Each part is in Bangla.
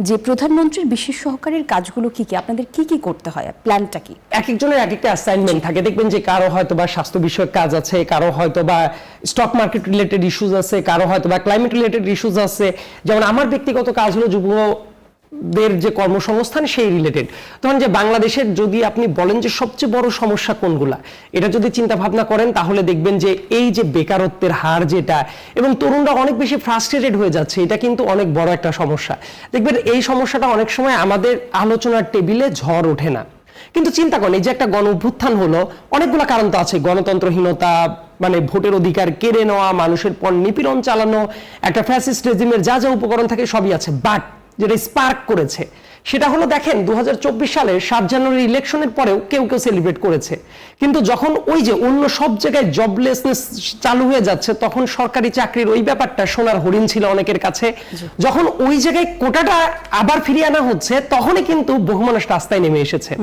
যে প্রধানমন্ত্রীর বিশেষ সহকারীর কাজগুলো কি কি, আপনাদের কি কি করতে হয়, প্ল্যানটা কি? এক একজনের এক একটা অ্যাসাইনমেন্ট থাকে। দেখবেন যে কারো হয়তো বা স্বাস্থ্য বিষয়ক কাজ আছে, কারো হয়তো বা স্টক মার্কেট রিলেটেড ইস্যুজ আছে, কারো হয়তো বা ক্লাইমেট রিলেটেড ইস্যুজ আছে। যেমন আমার ব্যক্তিগত কাজ হলো যুবদের যে কর্মসংস্থান সেই রিলেটেড। তখন যে বাংলাদেশের যদি আপনি বলেন যে সবচেয়ে বড় সমস্যা কোনগুলা, এটা যদি চিন্তা ভাবনা করেন তাহলে দেখবেন যে এই যে বেকারত্বের হার যেটা, এবং তরুণরা অনেক বেশি ফ্রাস্ট্রেটেড হয়ে যাচ্ছে, এটা কিন্তু অনেক বড় একটা সমস্যা। দেখবেন এই সমস্যাটা অনেক সময় আমাদের আলোচনার টেবিলে ঝড় ওঠে না। কিন্তু চিন্তা করেন, এই যে একটা গণ অভ্যুত্থান হলো, অনেকগুলো কারণ তো আছে। গণতন্ত্রহীনতা, মানে ভোটের অধিকার কেড়ে নেওয়া, মানুষের পর নিপীড়ন চালানো, একটা ফ্যাসিস্ট রেজিমের যা যা উপকরণ থাকে সবই আছে। বাট যেটা স্পার্ক করেছে সেটা হলো, দেখেন 2024 সালের 7 জানুয়ারি ইলেকশনের পরেও কেউ কেউ সেলিব্রেট করেছে, কিন্তু যখন ওই যে অন্য সব জায়গায় জবলেসনেস চালু হয়ে যাচ্ছে, তখন সরকারি চাকরির ওই ব্যাপারটা সোনার হরিণ ছিল অনেকের কাছে। যখন ওই জায়গায় কোটাটা আবার ফিরিয়ে আনা হচ্ছে, তখনই কিন্তু বহু মানুষ রাস্তায় নেমে এসেছে।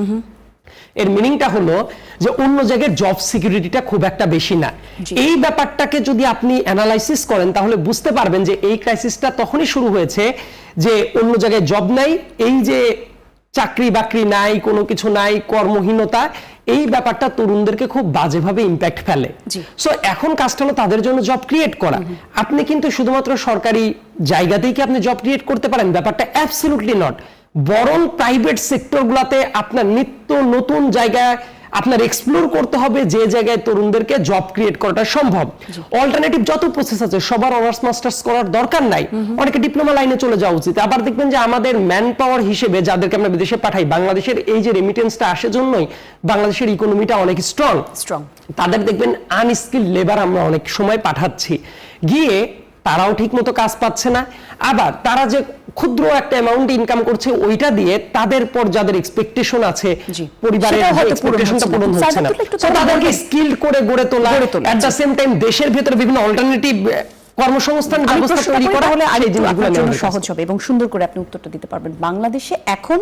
এর মিনিংটা হলো যে অন্য জায়গায় জব সিকিউরিটিটা খুব একটা বেশি না। এই ব্যাপারটাকে যদি আপনি অ্যানালাইসিস করেন তাহলে বুঝতে পারবেন যে এই ক্রাইসিসটা তখনই শুরু হয়েছে যে অন্য জায়গায় জব নাই, এই যে চাকরি বাকরি নাই, কোনো কিছু নাই, কর্মহীনতা, এই ব্যাপারটা তরুণদেরকে খুব বাজেভাবে ইম্প্যাক্ট ফেলে। সো এখন কাজটা হলো তাদের জন্য জব ক্রিয়েট করা। আপনি কিন্তু শুধুমাত্র সরকারি জায়গাতেই কি আপনি জব ক্রিয়েট করতে পারেন? ব্যাপারটা অ্যাবসলিউটলি নট। বরং প্রাইভেট সেক্টরগুলোতে আপনার নিত্য নতুন জায়গায় আপনার এক্সপ্লোর করতে হবে, যে জায়গায় তরুণদেরকে জব ক্রিয়েট করাটা সম্ভব। অল্টারনেটিভ যত প্রসেস আছে, সবার অনার্স মাস্টার্স করার দরকার নাই, অনেকে ডিপ্লোমা লাইনে চলে যাওয়া উচিত। আবার দেখবেন যে আমাদের ম্যান পাওয়ার হিসেবে যাদেরকে আমরা বিদেশে পাঠাই, বাংলাদেশের এই যে রেমিটেন্সটা আসে জন্যই বাংলাদেশের ইকোনমিটা অনেক স্ট্রং। তাদের দেখবেন আনস্কিল্ড লেবার আমরা অনেক সময় পাঠাচ্ছি, গিয়ে তারাও ঠিক মতো কাজ পাচ্ছে না। আবার তারা যে ক্ষুদ্র একটা অ্যামাউন্ট ইনকাম করছে, ওইটা দিয়ে তাদের পর যাদের এক্সপেকটেশন আছে, পরিবারের এক্সপেকটেশনটা পূরণ হচ্ছে না। সো তাদেরকে স্কিলড করে গড়ে তোলা, এট দ্য সেম টাইম দেশের ভিতরে বিভিন্ন অল্টারনেটিভ কর্মসংস্থান ব্যবস্থা তৈরি করা হলে আর এই জিনিসগুলো সহজ হবে এবং সুন্দর করে আপনি উত্তরটা দিতে পারবেন। বাংলাদেশে এখন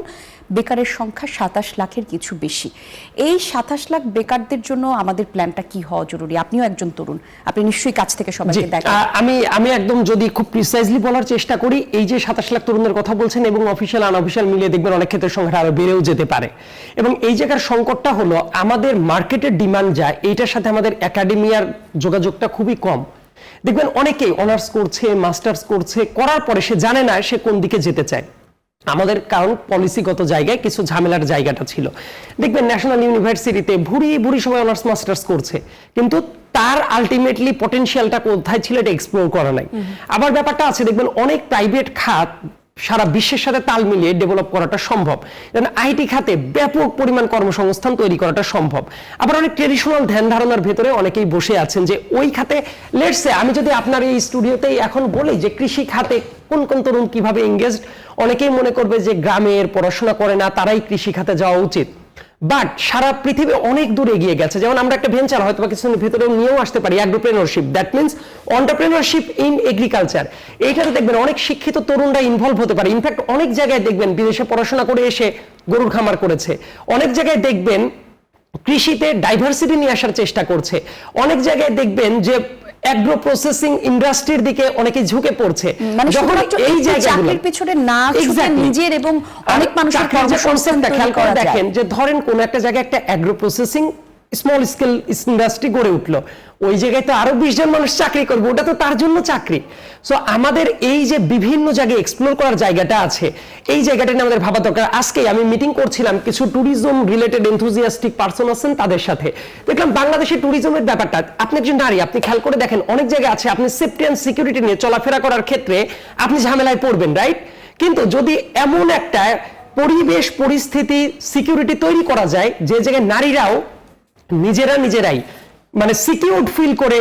বেকারের সংখ্যা 27 লাখের কিছু বেশি। এই 27 লাখ বেকারদের জন্য আমাদের প্ল্যানটা কি হওয়া জরুরি? আপনিও একজন তরুণ, আপনি নিশ্চয়ই কাছ থেকে সবাইকে দেখেন। আমি একদম যদি খুব প্রিসাইজলি বলার চেষ্টা করি, এই যে 27 লাখ তরুণদের কথা বলছেন এবং অফিশিয়াল আনঅফিশিয়াল মিলিয়ে দেখবেন অনেক ক্ষেত্রে সংখ্যাটা আরো বেড়েও যেতে পারে। এবং এই জায়গার সংকটটা হলো আমাদের মার্কেটের ডিমান্ড যা, এইটার সাথে আমাদের একাডেমিয়ার যোগাযোগটা খুবই কম। দেখবেন অনেকেই অনার্স করছে, মাস্টার্স করছে, করার পরে সে জানে না সে কোন দিকে যেতে চায়। আমাদের কারণ পলিসিগত জায়গায় কিছু ঝামেলার জায়গাটা ছিল। দেখবেন ন্যাশনাল ইউনিভার্সিটিতে ভুরি ভুরি সময় অনার্স মাস্টার্স করছে, কিন্তু তার আলটিমেটলি পটেনশিয়ালটা কোথায় ছিল এটা এক্সপ্লোর করা নাই। আবার ব্যাপারটা আছে, দেখবেন অনেক প্রাইভেট খাত সারা বিশ্বের সাথে তাল মিলিয়ে ডেভেলপ করাটা সম্ভব। আইটি খাতে ব্যাপক পরিমাণ কর্মসংস্থান তৈরি করাটা সম্ভব। আবার অনেক ট্রেডিশনাল ধ্যান ধারণার ভেতরে অনেকেই বসে আছেন যে ওই খাতে, লেটস সে আমি যদি আপনার এই স্টুডিওতেই এখন বলি যে কৃষি খাতে কোন কোন তরুণ কিভাবে এঙ্গেজড, অনেকেই মনে করবে যে গ্রামের পড়াশোনা করে না তারাই কৃষি খাতে যাওয়া উচিত। বাট সারা পৃথিবী অনেক দূর এগিয়ে গেছে। যেমন আমরা একটা ভেঞ্চার হয়তো বা কিছুদিনের ভেতরে নিয়েও আসতে পারি, agropreneurship, that means entrepreneurship in agriculture. এইটাতে দেখবেন অনেক শিক্ষিত তরুণরা ইনভলভ হতে পারে। ইনফ্যাক্ট অনেক জায়গায় দেখবেন বিদেশে পড়াশোনা করে এসে গরুর খামার করেছে, অনেক জায়গায় দেখবেন কৃষিতে ডাইভার্সিটি নিয়ে আসার চেষ্টা করছে, অনেক জায়গায় দেখবেন যে অ্যাগ্রো প্রসেসিং ইন্ডাস্ট্রির দিকে অনেকে ঝুঁকে পড়ছে। যখন এই জায়গাগুলোর পিছনে না ছুটে নিজের এবং অনেক মানুষের কনসেপ্টটা খেয়াল করে দেখেন যে ধরেন কোন একটা জায়গায় একটা agro processing small scale industry গড়ে উঠলো, ওই জায়গায় তো আরো 20 জন মানুষ চাকরি করবে, ওটা তো তার জন্য চাকরি। সো আমাদের এই যে বিভিন্ন জায়গায় এক্সপ্লোর করার জায়গাটা আছে, এই জায়গাটা নিয়ে আমাদের ভাবা দরকার। আজকে আমি মিটিং করছিলাম, কিছু ট্যুরিজম রিলেটেড এনথুজিয়াস্টিক পারসন আছেন, তাদের সাথে দেখলাম বাংলাদেশের ট্যুরিজমের ব্যাপারটা। আপনি একজন নারী, আপনি খেয়াল করে দেখেন অনেক জায়গায় আছে আপনি সেফটি অ্যান্ড সিকিউরিটি নিয়ে চলাফেরা করার ক্ষেত্রে আপনি ঝামেলায় পড়বেন, রাইট? কিন্তু যদি এমন একটা পরিবেশ পরিস্থিতি সিকিউরিটি তৈরি করা যায় যে জায়গায় নারীরাও নিজেরাই মানে সিকিউরড ফিল করে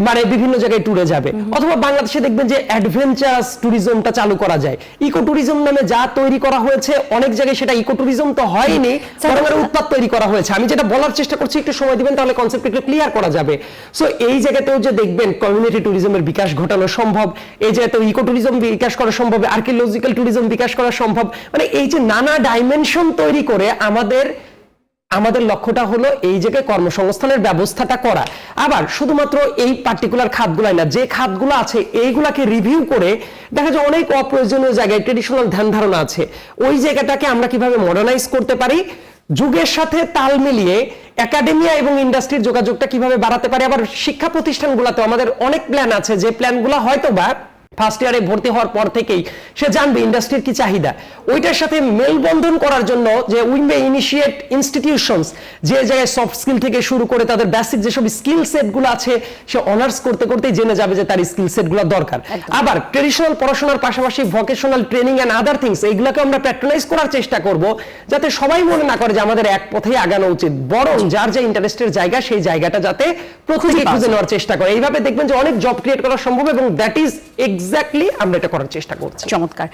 মানে বিভিন্ন জায়গায় ট্যুরে যাবে, অথবা বাংলাদেশে দেখবেন যে অ্যাডভেঞ্চারাস ট্যুরিজমটা চালু করা যায়। ইকো ট্যুরিজম নামে যা তৈরি করা হয়েছে অনেক জায়গায় সেটা ইকো ট্যুরিজম তো হয়নি, বরং উৎপাদ তৈরি করা হয়েছে। আমি যেটা বলার চেষ্টা করছি, একটু সময় দিবেন তাহলে কনসেপ্ট একটু ক্লিয়ার করা যাবে। সো এই জায়গাতেও যে দেখবেন কমিউনিটি ট্যুরিজমের বিকাশ ঘটানো সম্ভব, এই জায়গাতেও ইকো ট্যুরিজম বিকাশ করা সম্ভব, আর্কিওলজিক্যাল ট্যুরিজম বিকাশ করা সম্ভব। মানে এই যে নানা ডাইমেনশন তৈরি করে আমাদের আমাদের লক্ষ্যটা হলো এই জায়গায় কর্মসংস্থানের ব্যবস্থাটা করা। আবার শুধুমাত্র এই পার্টিকুলার খাতগুলাই না, যে খাতগুলো আছে এইগুলাকে রিভিউ করে দেখা যায় অনেক অপ্রয়োজনীয় জায়গায় ট্রেডিশনাল ধ্যান ধারণা আছে, ওই জায়গাটাকে আমরা কিভাবে মডার্নাইজ করতে পারি, যুগের সাথে তাল মিলিয়ে একাডেমিয়া এবং ইন্ডাস্ট্রির যোগাযোগটা কিভাবে বাড়াতে পারি। আবার শিক্ষা প্রতিষ্ঠানগুলোতে আমাদের অনেক প্ল্যান আছে, যে প্ল্যানগুলো হয়তো বা ফার্স্ট ইয়ারে ভর্তি হওয়ার পর থেকেই সে জানবে ইন্ডাস্ট্রির কি চাহিদা, ওইটার সাথে মেলবন্ধন করার জন্য যে উই মে ইনিশিয়েট ইনস্টিটিউশনস, যে জায়গায় সফট স্কিল থেকে শুরু করে তাদের বেসিক যেসব স্কিল সেটগুলো আছে সে অনার্স করতে করতেই জেনে যাবে যে তার স্কিল সেটগুলো দরকার। আবার ট্রেডিশনাল পড়াশোনার পাশাপাশি vocational training and other things এইগুলোকে আমরা প্যাট্রোনাইজ করার চেষ্টা করব, যাতে সবাই মনে না করে যে আমাদের এক পথেই আগানো উচিত, বরং যার যে ইন্টারেস্টের জায়গা সেই জায়গাটা যাতে প্রত্যেকে খুঁজে নেওয়ার চেষ্টা করে। এইভাবে দেখবেন যে অনেক জব ক্রিয়েট করা সম্ভব এবং দ্যাট ইজ এক্স্যাক্টলি আমরা এটা করার চেষ্টা করছি। চমৎকার।